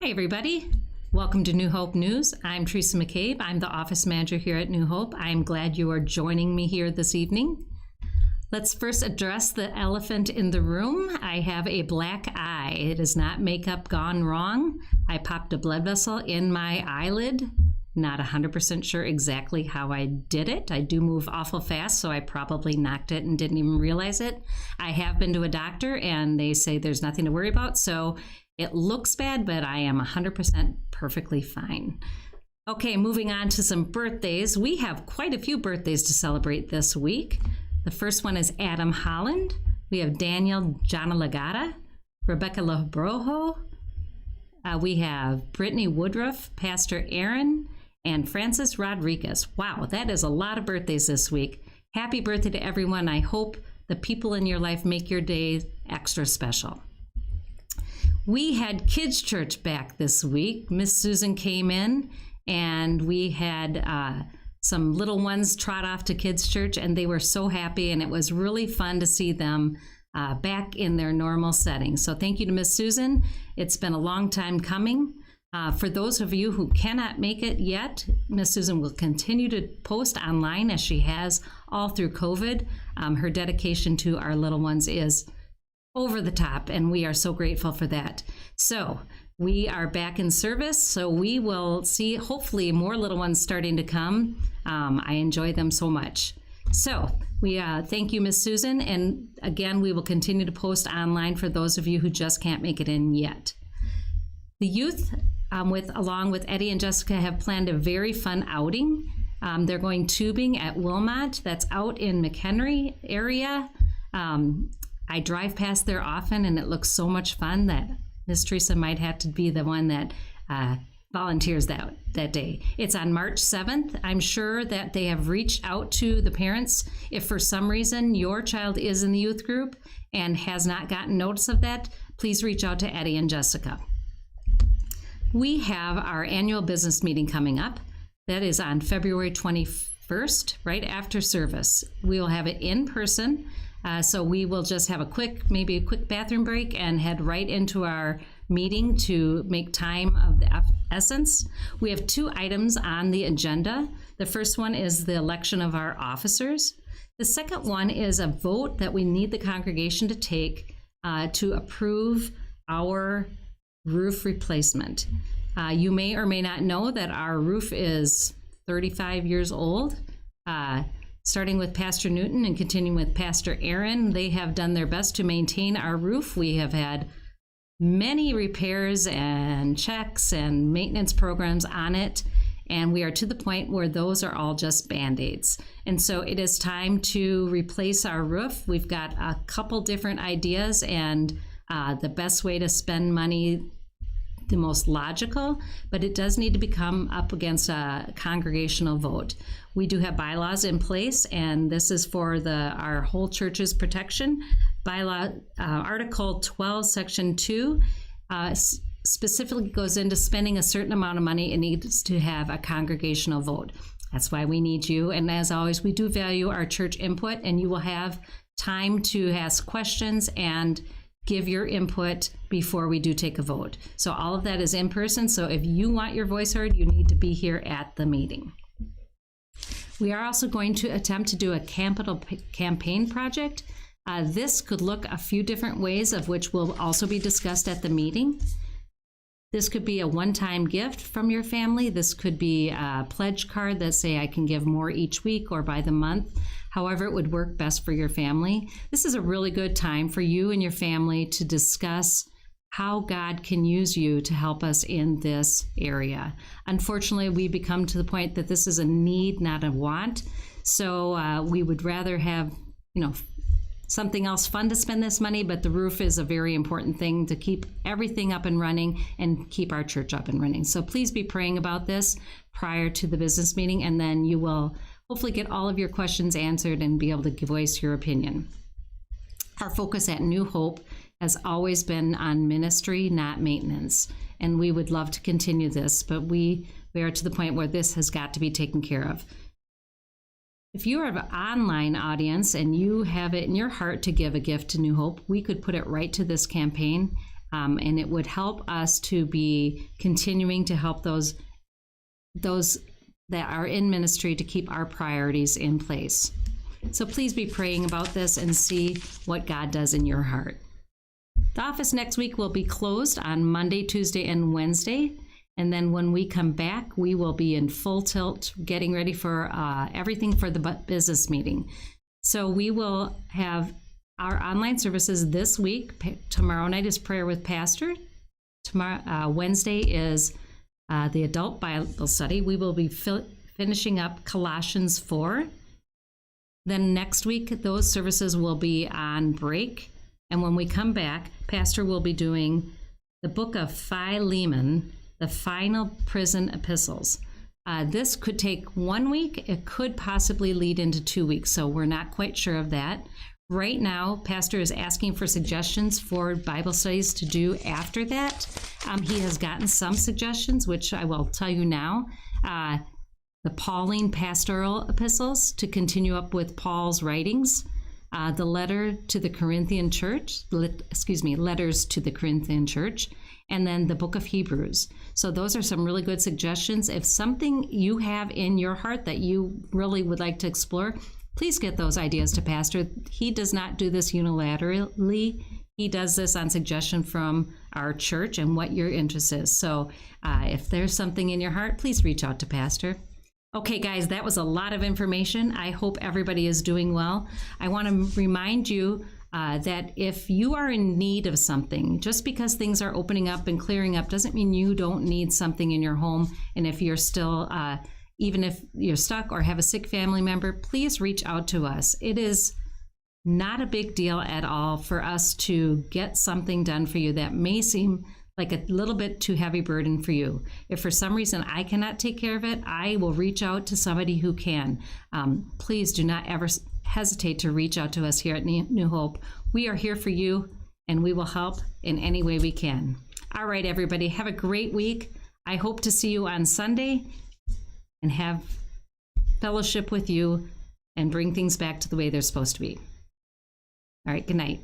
Hey everybody, welcome to New Hope News. I'm Teresa McCabe. I'm the office manager here at New Hope. I'm glad you are joining me here this evening. Let's first address the elephant in the room. I have a black eye. It is not makeup gone wrong. I popped a blood vessel in my eyelid. Not 100% sure exactly how I did it. I do move awful fast, so I probably knocked it and didn't even realize it. I have been to a doctor and they say there's nothing to worry about, so it looks bad, but I am 100% perfectly fine. Okay, moving on to some birthdays. We have quite a few birthdays to celebrate this week. The first one is Adam Holland. We have Daniel Janalagata, Rebecca Labrojo. We have Brittany Woodruff, Pastor Aaron, and Francis Rodriguez. Wow, that is a lot of birthdays this week. Happy birthday to everyone. I hope the people in your life make your day extra special. We had Kids Church back this week. Miss Susan came in and we had some little ones trot off to Kids Church and they were so happy, and it was really fun to see them back in their normal setting. So thank you to Miss Susan. It's been a long time coming. For those of you who cannot make it yet, Miss Susan will continue to post online as she has all through COVID. Her dedication to our little ones is over the top, and we are so grateful for that. So we are back in service, so we will see hopefully more little ones starting to come. I enjoy them so much. So we thank you, Miss Susan, and again, we will continue to post online for those of you who just can't make it in yet. The youth, along with Eddie and Jessica, have planned a very fun outing. They're going tubing at Wilmot. That's out in McHenry area. I drive past there often, and it looks so much fun that Miss Teresa might have to be the one that volunteers that day. It's on March 7th. I'm sure that they have reached out to the parents. If for some reason your child is in the youth group and has not gotten notice of that, please reach out to Eddie and Jessica. We have our annual business meeting coming up. That is on February 21st, right after service. We will have it in person. So we will just have maybe a quick bathroom break and head right into our meeting to make time of the essence. We have two items on the agenda. The first one is the election of our officers. The second one is a vote that we need the congregation to take to approve our roof replacement. You may or may not know that our roof is 35 years old. Starting with Pastor Newton and continuing with Pastor Aaron, they have done their best to maintain our roof. We have had many repairs and checks and maintenance programs on it, and we are to the point where those are all just Band-Aids. And so it is time to replace our roof. We've got a couple different ideas, and the best way to spend money, the most logical, but it does need to become up against a congregational vote. We do have bylaws in place, and this is for our whole church's protection. Bylaw Article 12, Section 2 specifically goes into spending a certain amount of money. It needs to have a congregational vote. That's why we need you. And as always, we do value our church input, and you will have time to ask questions and give your input before we do take a vote. So all of that is in person. So if you want your voice heard, you need to be here at the meeting. We are also going to attempt to do a capital campaign project. This could look a few different ways, of which will also be discussed at the meeting. This could be a one-time gift from your family. This could be a pledge card that say I can give more each week or by the month. However it would work best for your family. This is a really good time for you and your family to discuss how God can use you to help us in this area. Unfortunately, we become to the point that this is a need, not a want. So we would rather have, something else fun to spend this money, but the roof is a very important thing to keep everything up and running and keep our church up and running. So please be praying about this prior to the business meeting, and then you will hopefully get all of your questions answered and be able to voice your opinion. Our focus at New Hope has always been on ministry, not maintenance. And we would love to continue this, but we are to the point where this has got to be taken care of. If you are an online audience and you have it in your heart to give a gift to New Hope, we could put it right to this campaign. and it would help us to be continuing to help those that are in ministry to keep our priorities in place. So please be praying about this and see what God does in your heart. The office next week will be closed on Monday, Tuesday, and Wednesday. And then when we come back, we will be in full tilt getting ready for everything for the business meeting. So we will have our online services this week. Tomorrow night is prayer with pastor. Tomorrow, Wednesday is the adult Bible study. We will be finishing up Colossians 4. Then next week, those services will be on break. And when we come back, Pastor will be doing the book of Philemon, the final prison epistles. This could take 1 week. It could possibly lead into 2 weeks. So we're not quite sure of that. Right now, Pastor is asking for suggestions for Bible studies to do after that. He has gotten some suggestions, which I will tell you now. The Pauline pastoral epistles to continue up with Paul's writings. The letter to the Corinthian church, letters to the Corinthian church, and then the book of Hebrews. So those are some really good suggestions. If something you have in your heart that you really would like to explore, please get those ideas to Pastor. He does not do this unilaterally. He does this on suggestion from our church and what your interest is. So if there's something in your heart, please reach out to Pastor. Okay, guys, that was a lot of information. I hope everybody is doing well. I want to remind you that if you are in need of something, just because things are opening up and clearing up doesn't mean you don't need something in your home. And if you're still, even if you're stuck or have a sick family member, please reach out to us. It is not a big deal at all for us to get something done for you that may seem like a little bit too heavy burden for you. If for some reason I cannot take care of it, I will reach out to somebody who can. Please do not ever hesitate to reach out to us here at New Hope. We are here for you, and we will help in any way we can. All right, everybody, have a great week. I hope to see you on Sunday and have fellowship with you and bring things back to the way they're supposed to be. All right, good night.